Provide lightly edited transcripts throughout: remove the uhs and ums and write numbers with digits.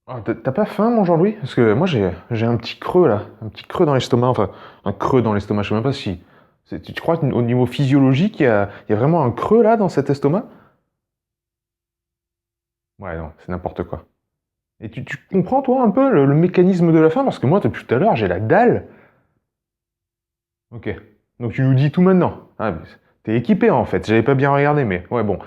Ah, t'as pas faim, mon Jean-Louis? Parce que moi, j'ai un petit creux, là. Un petit creux dans l'estomac. Enfin, un creux dans l'estomac. Je sais même pas si... Tu crois qu'au niveau physiologique, il y a vraiment un creux, là, dans cet estomac? Ouais, non, c'est n'importe quoi. Et tu comprends, toi, un peu le mécanisme de la faim? Parce que moi, depuis tout à l'heure, j'ai la dalle. Ok. Donc tu nous dis tout maintenant. Ah, mais t'es équipé, en fait. J'avais pas bien regardé, mais... Ouais, bon.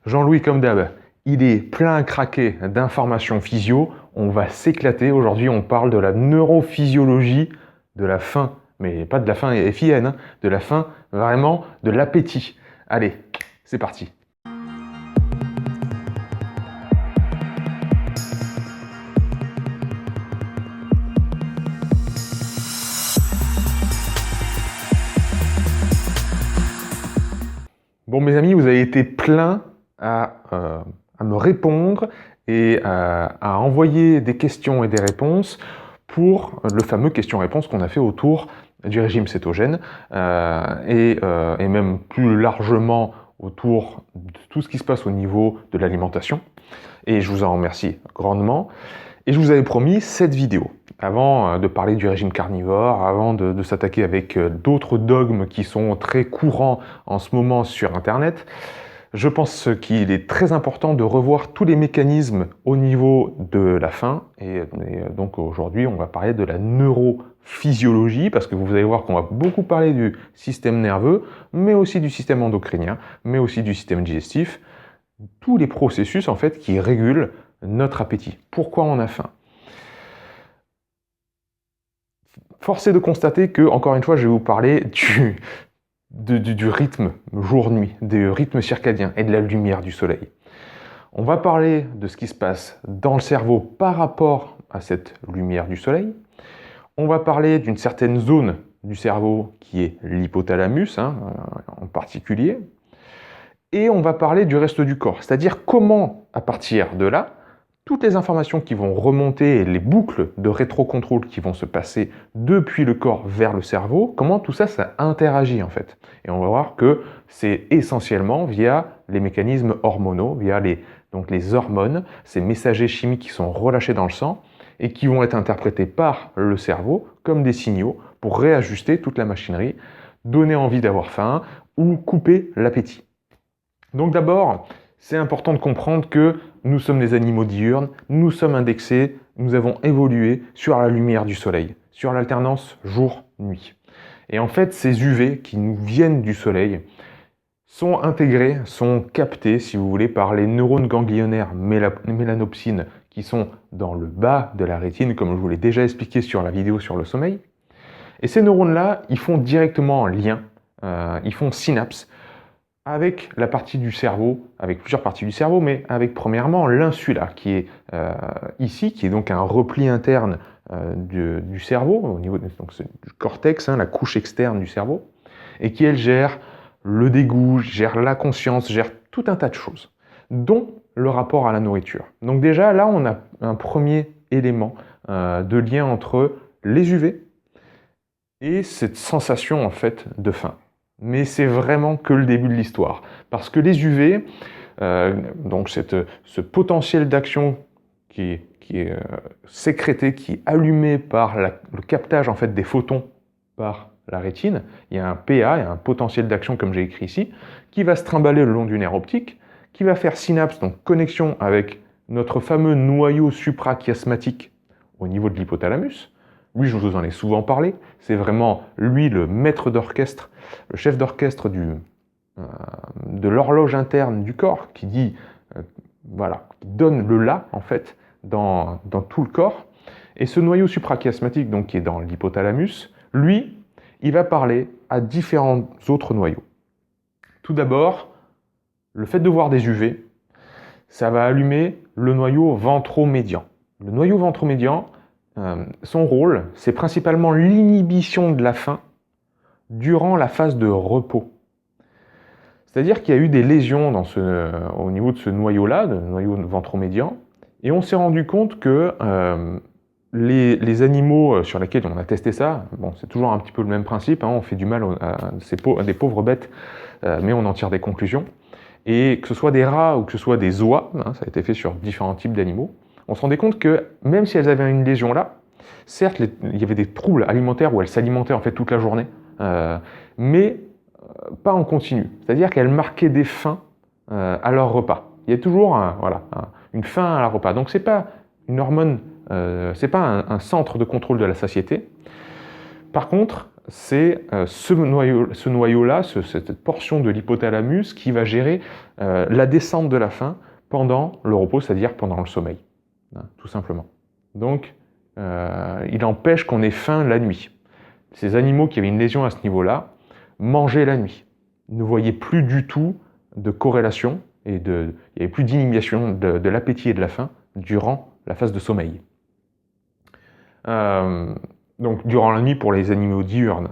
Jean-Louis, comme d'hab, il est plein à craquer d'informations physio. On va s'éclater. Aujourd'hui, on parle de la neurophysiologie de la faim. Mais pas de la faim FIN, hein, de la faim, vraiment, de l'appétit. Allez, c'est parti. Bon, mes amis, vous avez été plein à me répondre et à envoyer des questions et des réponses pour le fameux question-réponse qu'on a fait autour du régime cétogène et même plus largement autour de tout ce qui se passe au niveau de l'alimentation. Et je vous en remercie grandement. Et je vous avais promis cette vidéo. Avant de parler du régime carnivore, avant de s'attaquer avec d'autres dogmes qui sont très courants en ce moment sur Internet, je pense qu'il est très important de revoir tous les mécanismes au niveau de la faim. Et donc aujourd'hui, on va parler de la neurophysiologie, parce que vous allez voir qu'on va beaucoup parler du système nerveux, mais aussi du système endocrinien, mais aussi du système digestif, tous les processus en fait qui régulent notre appétit. Pourquoi on a faim? Force est de constater que, encore une fois, je vais vous parler du rythme jour-nuit, du rythme circadien et de la lumière du soleil. On va parler de ce qui se passe dans le cerveau par rapport à cette lumière du soleil. On va parler d'une certaine zone du cerveau qui est l'hypothalamus, en particulier. Et on va parler du reste du corps, c'est-à-dire comment, à partir de là, toutes les informations qui vont remonter et les boucles de rétrocontrôle qui vont se passer depuis le corps vers le cerveau, comment tout ça, ça interagit en fait. Et on va voir que c'est essentiellement via les mécanismes hormonaux, via donc les hormones, ces messagers chimiques qui sont relâchés dans le sang et qui vont être interprétés par le cerveau comme des signaux pour réajuster toute la machinerie, donner envie d'avoir faim ou couper l'appétit. Donc d'abord, c'est important de comprendre que nous sommes des animaux diurnes, nous sommes indexés, nous avons évolué sur la lumière du soleil, sur l'alternance jour-nuit. Et en fait, ces UV qui nous viennent du soleil sont intégrés, sont captés, si vous voulez, par les neurones ganglionnaires mélanopsines qui sont dans le bas de la rétine, comme je vous l'ai déjà expliqué sur la vidéo sur le sommeil. Et ces neurones-là, ils font directement un lien, ils font synapse avec la partie du cerveau, avec plusieurs parties du cerveau, mais avec premièrement l'insula, qui est ici, qui est donc un repli interne du cerveau, au niveau du cortex, la couche externe du cerveau, et qui, elle, gère le dégoût, gère la conscience, gère tout un tas de choses, dont le rapport à la nourriture. Donc déjà, là, on a un premier élément de lien entre les UV et cette sensation, en fait, de faim. Mais c'est vraiment que le début de l'histoire. Parce que les UV, donc ce potentiel d'action qui est sécrété, qui est allumé par le captage en fait, des photons par la rétine, il y a un PA, il y a un potentiel d'action comme j'ai écrit ici, qui va se trimballer le long du nerf optique, qui va faire synapse, donc connexion avec notre fameux noyau suprachiasmatique au niveau de l'hypothalamus. Lui, je vous en ai souvent parlé, c'est vraiment lui le maître d'orchestre, le chef d'orchestre de l'horloge interne du corps qui dit, voilà, qui donne le là en fait dans tout le corps. Et ce noyau suprachiasmatique, donc qui est dans l'hypothalamus, lui, il va parler à différents autres noyaux. Tout d'abord, le fait de voir des UV, ça va allumer le noyau ventromédian. Le noyau ventromédian, son rôle, c'est principalement l'inhibition de la faim durant la phase de repos. C'est-à-dire qu'il y a eu des lésions au niveau de ce noyau-là, le noyau ventromédian, et on s'est rendu compte que les animaux sur lesquels on a testé ça, bon, c'est toujours un petit peu le même principe, on fait du mal à des pauvres bêtes, mais on en tire des conclusions. Et que ce soit des rats ou que ce soit des oies, ça a été fait sur différents types d'animaux, on se rendait compte que même si elles avaient une lésion là, certes, il y avait des troubles alimentaires où elles s'alimentaient en fait toute la journée, mais pas en continu. C'est-à-dire qu'elles marquaient des fins à leur repas. Il y a toujours une fin à leur repas. Donc c'est pas une hormone, c'est pas un centre de contrôle de la satiété. Par contre, c'est ce noyau-là, cette portion de l'hypothalamus qui va gérer la descente de la faim pendant le repos, c'est-à-dire pendant le sommeil, tout simplement. Donc, il empêche qu'on ait faim la nuit. Ces animaux qui avaient une lésion à ce niveau-là mangeaient la nuit. Ils ne voyaient plus du tout de corrélation et il n'y avait plus d'inhibition de l'appétit et de la faim durant la phase de sommeil. Donc durant la nuit pour les animaux diurnes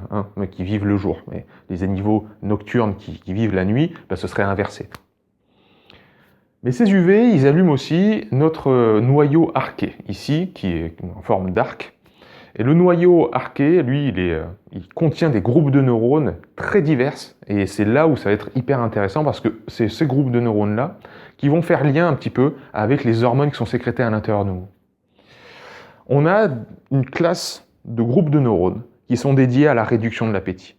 qui vivent le jour, mais les animaux nocturnes qui vivent la nuit, ce serait inversé. Mais ces UV, ils allument aussi notre noyau arqué, ici, qui est en forme d'arc. Et le noyau arqué, lui, il contient des groupes de neurones très divers, et c'est là où ça va être hyper intéressant, parce que c'est ces groupes de neurones-là qui vont faire lien un petit peu avec les hormones qui sont sécrétées à l'intérieur de nous. On a une classe de groupes de neurones qui sont dédiés à la réduction de l'appétit.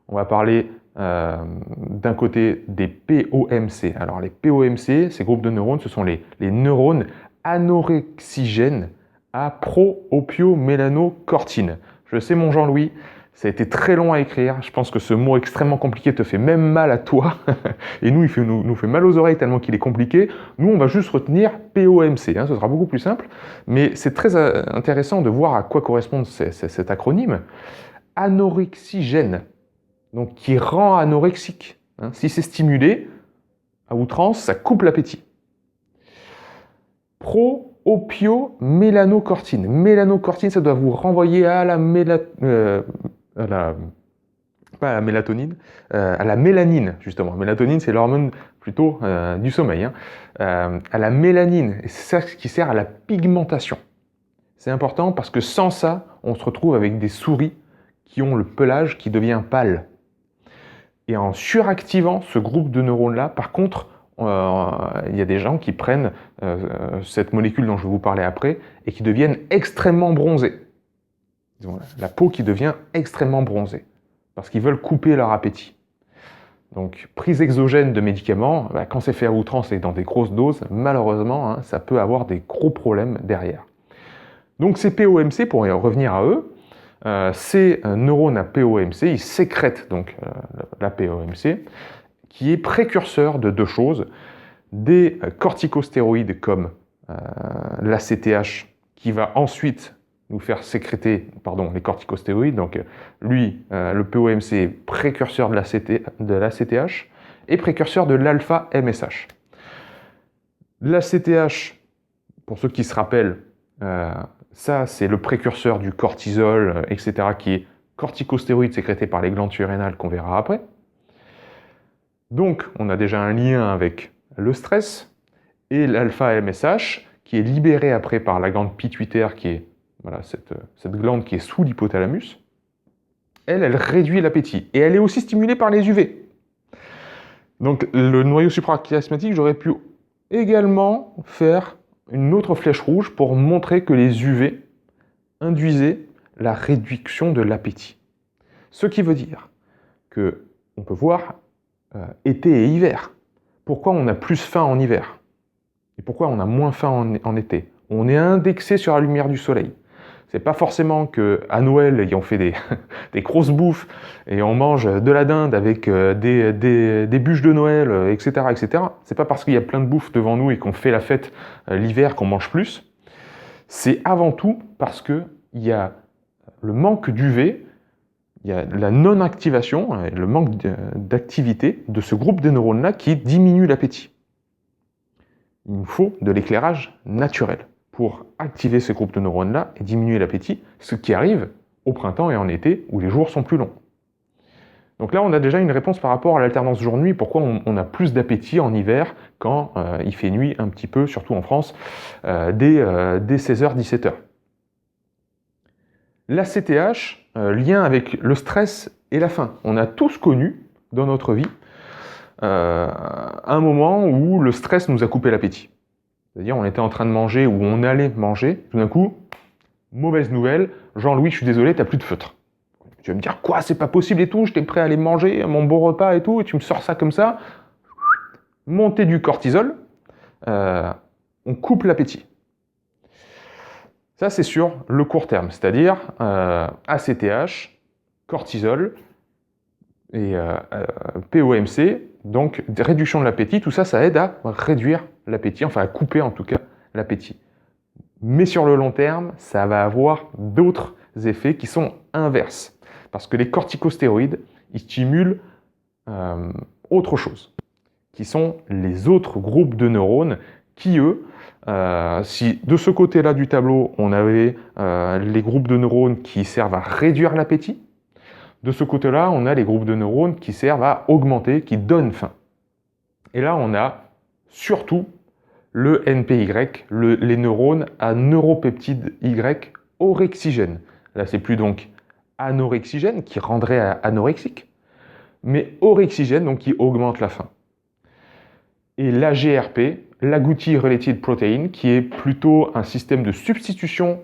On va parler d'un côté des POMC. Alors les POMC, ces groupes de neurones, ce sont les neurones anorexigènes à pro-opio-mélanocortine. Je sais mon Jean-Louis, ça a été très long à écrire, je pense que ce mot extrêmement compliqué te fait même mal à toi, et nous, il nous fait mal aux oreilles tellement qu'il est compliqué. Nous, on va juste retenir POMC, ce sera beaucoup plus simple, mais c'est très intéressant de voir à quoi correspond cet acronyme. Anorexigène, donc qui rend anorexique. Si c'est stimulé, à outrance, ça coupe l'appétit. Pro-opio-mélanocortine. Mélanocortine, ça doit vous renvoyer à la pas à la mélatonine, à la mélanine, justement. Mélatonine, c'est l'hormone plutôt du sommeil. À la mélanine, et c'est ça qui sert à la pigmentation. C'est important parce que sans ça, on se retrouve avec des souris qui ont le pelage qui devient pâle. Et en suractivant ce groupe de neurones-là, par contre, il y a des gens qui prennent cette molécule dont je vais vous parler après et qui deviennent extrêmement bronzés. La peau qui devient extrêmement bronzée parce qu'ils veulent couper leur appétit. Donc, prise exogène de médicaments, quand c'est fait à outrance et dans des grosses doses, malheureusement, ça peut avoir des gros problèmes derrière. Donc, ces POMC, pour y revenir à eux, ces neurones à POMC, ils sécrètent donc la POMC, qui est précurseur de deux choses, des corticostéroïdes comme l'ACTH, qui va ensuite nous faire sécréter les corticostéroïdes. Donc lui, le POMC est précurseur de l'ACTH et précurseur de l'alpha-MSH. L'ACTH, pour ceux qui se rappellent, ça c'est le précurseur du cortisol, etc., qui est corticostéroïde sécrété par les glandes surrénales qu'on verra après. Donc on a déjà un lien avec le stress et l'alpha-MSH qui est libéré après par la glande pituitaire qui est cette glande qui est sous l'hypothalamus. Elle réduit l'appétit et elle est aussi stimulée par les UV. Donc le noyau suprachiasmatique, j'aurais pu également faire une autre flèche rouge pour montrer que les UV induisaient la réduction de l'appétit. Ce qui veut dire que on peut voir été et hiver. Pourquoi on a plus faim en hiver? Et pourquoi on a moins faim en été? On est indexé sur la lumière du soleil. C'est pas forcément qu'à Noël, on fait des grosses bouffes et on mange de la dinde avec des bûches de Noël, etc., etc. C'est pas parce qu'il y a plein de bouffe devant nous et qu'on fait la fête l'hiver qu'on mange plus. C'est avant tout parce qu'il y a le manque d'UV, il y a la non-activation, le manque d'activité de ce groupe de neurones-là qui diminue l'appétit. Il nous faut de l'éclairage naturel pour activer ce groupe de neurones-là et diminuer l'appétit, ce qui arrive au printemps et en été où les jours sont plus longs. Donc là, on a déjà une réponse par rapport à l'alternance jour-nuit, pourquoi on a plus d'appétit en hiver quand il fait nuit un petit peu, surtout en France, dès 16h, 17h. L'ACTH, lien avec le stress et la faim. On a tous connu dans notre vie un moment où le stress nous a coupé l'appétit. C'est-à-dire, on était en train de manger ou on allait manger, tout d'un coup, mauvaise nouvelle, Jean-Louis, je suis désolé, t'as plus de feutre. Tu vas me dire, quoi, c'est pas possible et tout, j'étais prêt à aller manger mon bon repas et tout, et tu me sors ça comme ça. Montée du cortisol, on coupe l'appétit. Ça, c'est sur le court terme, c'est-à-dire ACTH, cortisol et POMC, donc réduction de l'appétit, tout ça, ça aide à réduire l'appétit, enfin à couper en tout cas l'appétit. Mais sur le long terme, ça va avoir d'autres effets qui sont inverses. Parce que les corticostéroïdes, ils stimulent autre chose, qui sont les autres groupes de neurones qui, eux, si de ce côté-là du tableau, on avait les groupes de neurones qui servent à réduire l'appétit, de ce côté-là, on a les groupes de neurones qui servent à augmenter, qui donnent faim. Et là, on a surtout le NPY, les neurones à neuropeptide Y orexigène. Là, c'est plus donc anorexigène, qui rendrait anorexique, mais orexigène, donc qui augmente la faim. Et l'AGRP, l'Agouti Related Protein, qui est plutôt un système de substitution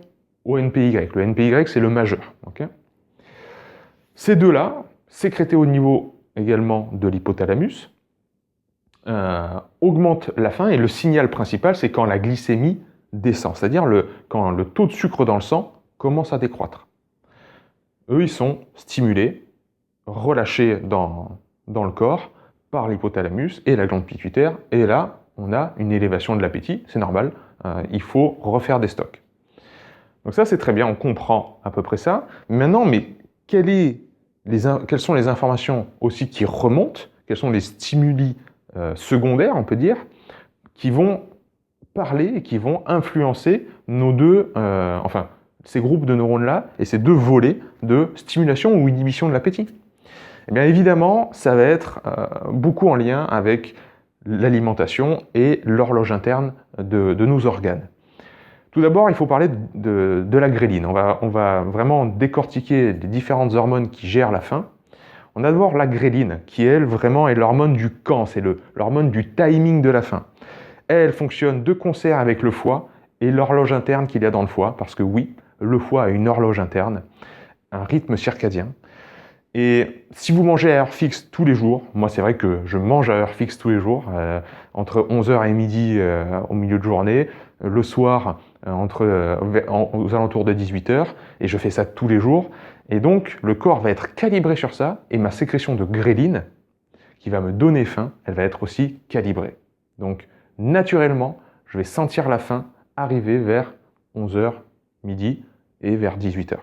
au NPY. Le NPY, c'est le majeur. Okay, ces deux-là, sécrétés au niveau également de l'hypothalamus, augmentent la faim, et le signal principal, c'est quand la glycémie descend, c'est-à-dire quand le taux de sucre dans le sang commence à décroître. Eux, ils sont stimulés, relâchés dans le corps par l'hypothalamus et la glande pituitaire, et là, on a une élévation de l'appétit, c'est normal, il faut refaire des stocks. Donc ça, c'est très bien, on comprend à peu près ça. Maintenant, mais quelles sont les informations aussi qui remontent, quels sont les stimuli secondaires, on peut dire, qui vont parler et qui vont influencer ces groupes de neurones-là et ces deux volets de stimulation ou inhibition de l'appétit? Eh bien évidemment, ça va être beaucoup en lien avec l'alimentation et l'horloge interne de nos organes. Tout d'abord, il faut parler de la gréline. On va vraiment décortiquer les différentes hormones qui gèrent la faim. On a d'abord la gréline, qui elle vraiment est l'hormone du camp, c'est l'hormone du timing de la faim. Elle fonctionne de concert avec le foie et l'horloge interne qu'il y a dans le foie, parce que oui, le foie a une horloge interne, un rythme circadien. Et si vous mangez à heure fixe tous les jours, moi c'est vrai que je mange à heure fixe tous les jours, entre 11h et midi au milieu de journée, le soir aux alentours de 18h, et je fais ça tous les jours. Et donc le corps va être calibré sur ça, et ma sécrétion de gréline, qui va me donner faim, elle va être aussi calibrée. Donc naturellement, je vais sentir la faim arriver vers 11h, midi et vers 18h.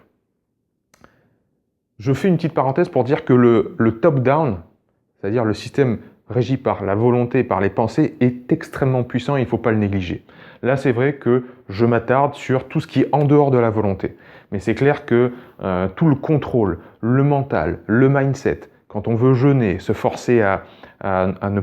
Je fais une petite parenthèse pour dire que le top-down, c'est-à-dire le système régi par la volonté, par les pensées, est extrêmement puissant et il ne faut pas le négliger. Là, c'est vrai que je m'attarde sur tout ce qui est en dehors de la volonté. Mais c'est clair que tout le contrôle, le mental, le mindset, quand on veut jeûner, se forcer à ne...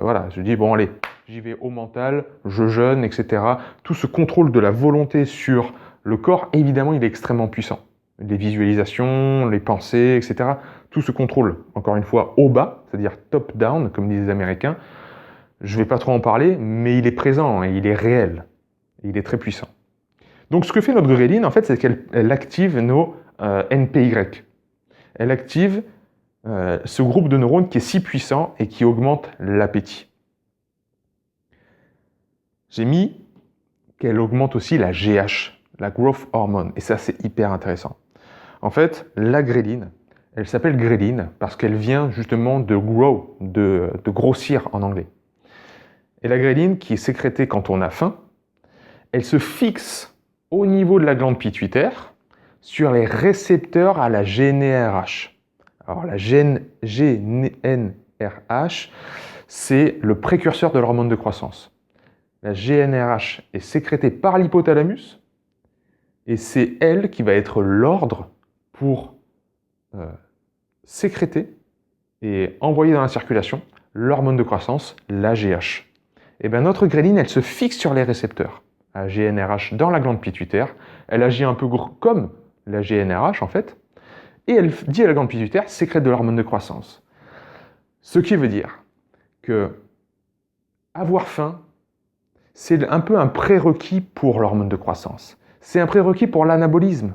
voilà, je dis, bon allez, j'y vais au mental, je jeûne, etc. Tout ce contrôle de la volonté sur le corps, évidemment, il est extrêmement puissant. Les visualisations, les pensées, etc. Tout ce contrôle, encore une fois, au bas, c'est-à-dire top-down, comme disent les Américains. Je ne vais pas trop en parler, mais il est présent et il est réel. Et il est très puissant. Donc ce que fait notre gréline, en fait, c'est qu'elle active nos NPY. Elle active ce groupe de neurones qui est si puissant et qui augmente l'appétit. J'ai mis qu'elle augmente aussi la GH, la growth hormone, et ça c'est hyper intéressant. En fait, la gréline, elle s'appelle gréline parce qu'elle vient justement de grow, de grossir en anglais. Et la gréline, qui est sécrétée quand on a faim, elle se fixe au niveau de la glande pituitaire sur les récepteurs à la GnRH. Alors la GnRH, c'est le précurseur de l'hormone de croissance. La GnRH est sécrétée par l'hypothalamus et c'est elle qui va être l'ordre pour sécréter et envoyer dans la circulation l'hormone de croissance, l'AGH. Et bien notre gréline, elle se fixe sur les récepteurs à GnRH dans la glande pituitaire. Elle agit un peu comme la GnRH en fait, et elle dit à la glande pituitaire, sécrète de l'hormone de croissance. Ce qui veut dire que avoir faim, c'est un peu un prérequis pour l'hormone de croissance. C'est un prérequis pour l'anabolisme.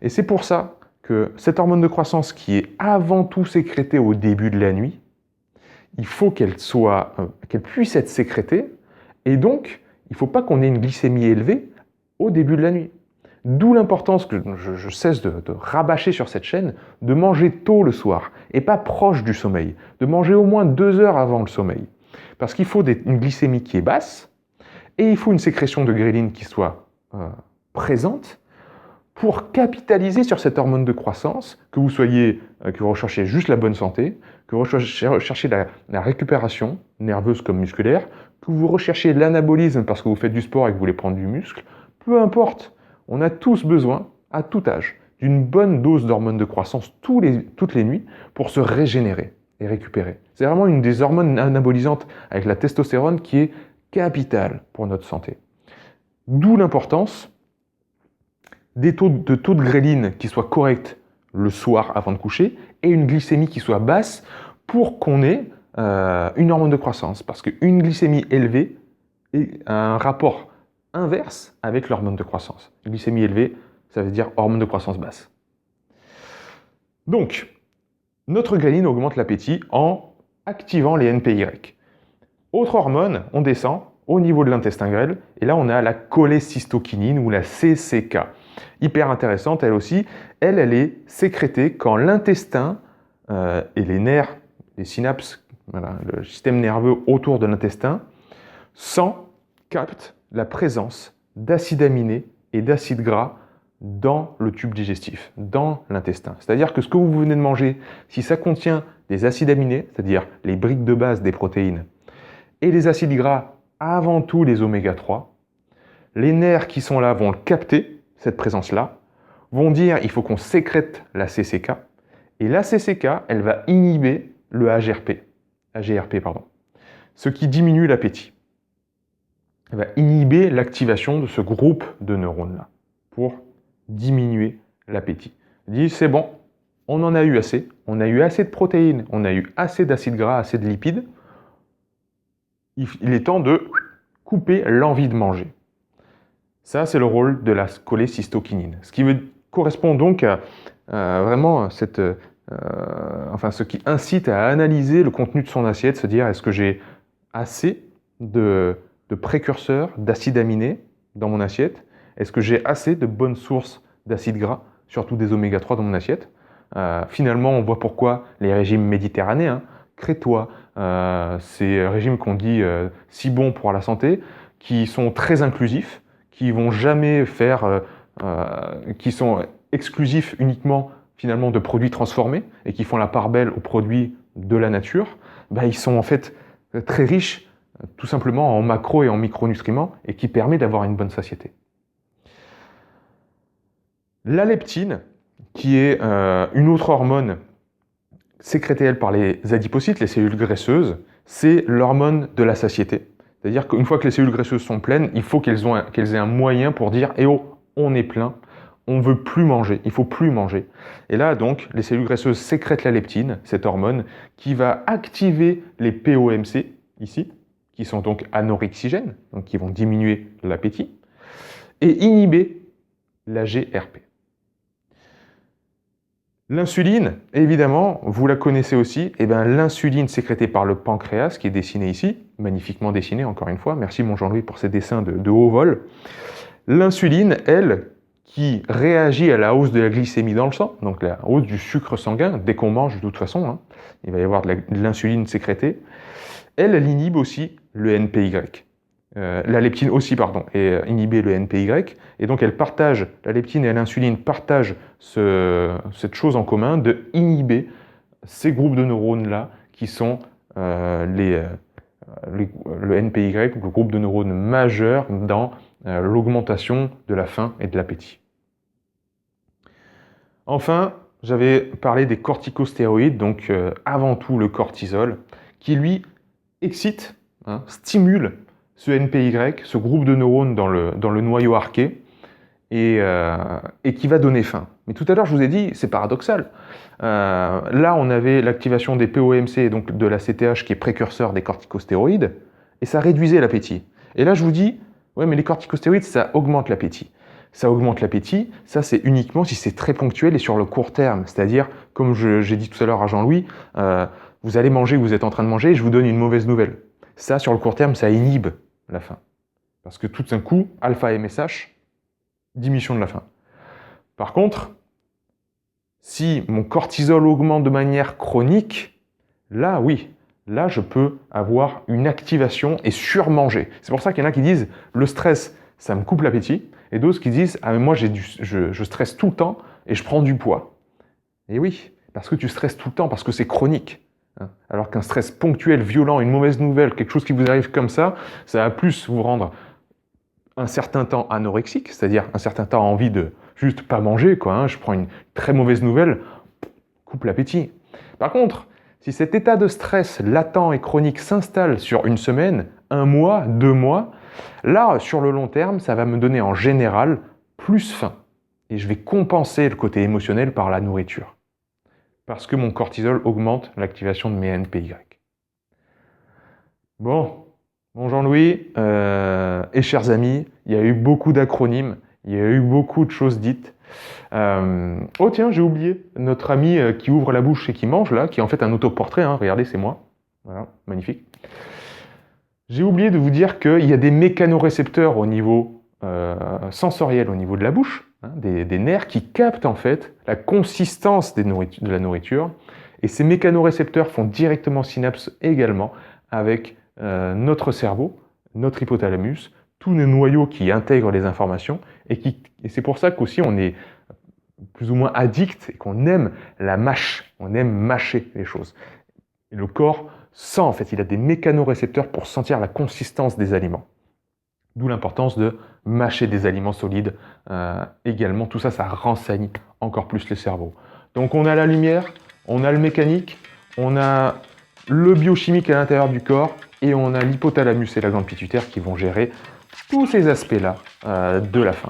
Et c'est pour ça que cette hormone de croissance qui est avant tout sécrétée au début de la nuit, il faut qu'elle puisse être sécrétée, et donc il ne faut pas qu'on ait une glycémie élevée au début de la nuit. D'où l'importance que je cesse de rabâcher sur cette chaîne, de manger tôt le soir, et pas proche du sommeil, de manger au moins 2 heures avant le sommeil. Parce qu'il faut une glycémie qui est basse, et il faut une sécrétion de gréline qui soit présente, pour capitaliser sur cette hormone de croissance, que vous recherchez juste la bonne santé, que vous recherchez la récupération nerveuse comme musculaire, que vous recherchez l'anabolisme parce que vous faites du sport et que vous voulez prendre du muscle, peu importe. On a tous besoin, à tout âge, d'une bonne dose d'hormones de croissance toutes les nuits pour se régénérer et récupérer. C'est vraiment une des hormones anabolisantes avec la testostérone qui est capitale pour notre santé. D'où l'importance des taux de gréline qui soient corrects le soir avant de coucher et une glycémie qui soit basse pour qu'on ait une hormone de croissance. Parce qu'une glycémie élevée a un rapport inverse avec l'hormone de croissance. Une glycémie élevée, ça veut dire hormone de croissance basse. Donc, notre gréline augmente l'appétit en activant les NPY. Autre hormone, on descend au niveau de l'intestin grêle, et là on a la cholécystokinine ou la CCK. Hyper intéressante, elle aussi. Elle est sécrétée quand l'intestin et les nerfs, les synapses, voilà, le système nerveux autour de l'intestin, captent la présence d'acides aminés et d'acides gras dans le tube digestif, dans l'intestin. C'est-à-dire que ce que vous venez de manger, si ça contient des acides aminés, c'est-à-dire les briques de base des protéines, et les acides gras, avant tout les oméga 3, les nerfs qui sont là vont le capter, cette présence-là, vont dire il faut qu'on sécrète la CCK, et la CCK, elle va inhiber le AGRP, ce qui diminue l'appétit. Elle va inhiber l'activation de ce groupe de neurones-là pour diminuer l'appétit. Elle dit c'est bon, on en a eu assez, on a eu assez de protéines, on a eu assez d'acides gras, assez de lipides, il est temps de couper l'envie de manger. Ça, c'est le rôle de la cholécystokinine. Ce qui correspond donc à vraiment ce qui incite à analyser le contenu de son assiette, se dire est-ce que j'ai assez de précurseurs d'acides aminés dans mon assiette? Est-ce que j'ai assez de bonnes sources d'acides gras, surtout des oméga 3 dans mon assiette? Finalement, on voit pourquoi les régimes méditerranéens, crétois, ces régimes qu'on dit si bons pour la santé, qui sont très inclusifs, qui vont jamais qui sont exclusifs uniquement finalement de produits transformés et qui font la part belle aux produits de la nature, ils sont en fait très riches tout simplement en macro et en micronutriments et qui permet d'avoir une bonne satiété. La leptine, qui est une autre hormone sécrétée elle par les adipocytes, les cellules graisseuses, c'est l'hormone de la satiété. C'est-à-dire qu'une fois que les cellules graisseuses sont pleines, il faut qu'elles aient un moyen pour dire « Eh oh, on est plein, on ne veut plus manger, il ne faut plus manger ». Et là, donc, les cellules graisseuses sécrètent la leptine, cette hormone, qui va activer les POMC, ici, qui sont donc anorexigènes, donc qui vont diminuer l'appétit, et inhiber la GRP. L'insuline, évidemment, vous la connaissez aussi, l'insuline sécrétée par le pancréas, qui est dessinée ici, magnifiquement dessinée encore une fois, merci mon Jean-Louis pour ces dessins de haut vol. L'insuline, elle, qui réagit à la hausse de la glycémie dans le sang, donc la hausse du sucre sanguin, dès qu'on mange de toute façon, il va y avoir de l'insuline sécrétée, elle inhibe aussi le NPY. La leptine aussi, et inhiber le NPY, et donc la leptine et l'insuline partagent cette chose en commun de inhiber ces groupes de neurones-là qui sont le NPY, le groupe de neurones majeur dans l'augmentation de la faim et de l'appétit. Enfin, j'avais parlé des corticostéroïdes, donc avant tout le cortisol, qui lui excite, stimule ce NPY, ce groupe de neurones dans le noyau arqué, et qui va donner faim. Mais tout à l'heure, je vous ai dit, c'est paradoxal. Là, on avait l'activation des POMC, et donc de la CTH, qui est précurseur des corticostéroïdes, et ça réduisait l'appétit. Et là, je vous dis, ouais, mais les corticostéroïdes, ça augmente l'appétit. Ça augmente l'appétit, ça c'est uniquement si c'est très ponctuel et sur le court terme. C'est-à-dire, comme j'ai dit tout à l'heure à Jean-Louis, vous allez manger, vous êtes en train de manger et je vous donne une mauvaise nouvelle. Ça, sur le court terme, ça inhibe la faim. Parce que tout d'un coup, alpha MSH, diminution de la faim. Par contre, si mon cortisol augmente de manière chronique, là, oui, là, je peux avoir une activation et surmanger. C'est pour ça qu'il y en a qui disent, le stress, ça me coupe l'appétit, et d'autres qui disent, ah mais moi, je stresse tout le temps et je prends du poids. Et oui, parce que tu stresses tout le temps, parce que c'est chronique. Alors qu'un stress ponctuel, violent, une mauvaise nouvelle, quelque chose qui vous arrive comme ça va plus vous rendre un certain temps anorexique, c'est-à-dire un certain temps envie de juste pas manger, quoi. Je prends une très mauvaise nouvelle, coupe l'appétit. Par contre, si cet état de stress latent et chronique s'installe sur une semaine, un mois, 2 mois, là, sur le long terme, ça va me donner en général plus faim. Et je vais compenser le côté émotionnel par la nourriture. Parce que mon cortisol augmente l'activation de mes NPY. Bon Jean-Louis et chers amis, il y a eu beaucoup d'acronymes, il y a eu beaucoup de choses dites. Oh tiens, j'ai oublié, notre ami qui ouvre la bouche et qui mange là, qui est en fait un autoportrait, regardez, c'est moi. Voilà, magnifique. J'ai oublié de vous dire qu'il y a des mécanorécepteurs au niveau sensoriel, au niveau de la bouche, des nerfs qui captent en fait la consistance de la nourriture. Et ces mécanorécepteurs font directement synapse également avec notre cerveau, notre hypothalamus, tous nos noyaux qui intègrent les informations. Et c'est pour ça qu'aussi on est plus ou moins addict et qu'on aime la mâche, on aime mâcher les choses. Et le corps sent en fait, il a des mécanorécepteurs pour sentir la consistance des aliments. D'où l'importance de mâcher des aliments solides également. Tout ça, ça renseigne encore plus le cerveau. Donc on a la lumière, on a le mécanique, on a le biochimique à l'intérieur du corps et on a l'hypothalamus et la glande pituitaire qui vont gérer tous ces aspects-là de la faim.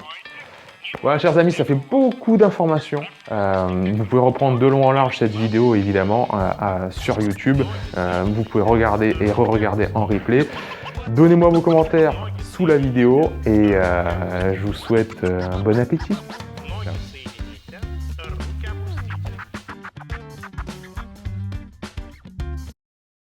Voilà, chers amis, ça fait beaucoup d'informations. Vous pouvez reprendre de long en large cette vidéo, évidemment, sur YouTube. Vous pouvez regarder et re-regarder en replay. Donnez-moi vos commentaires sous la vidéo et je vous souhaite un bon appétit.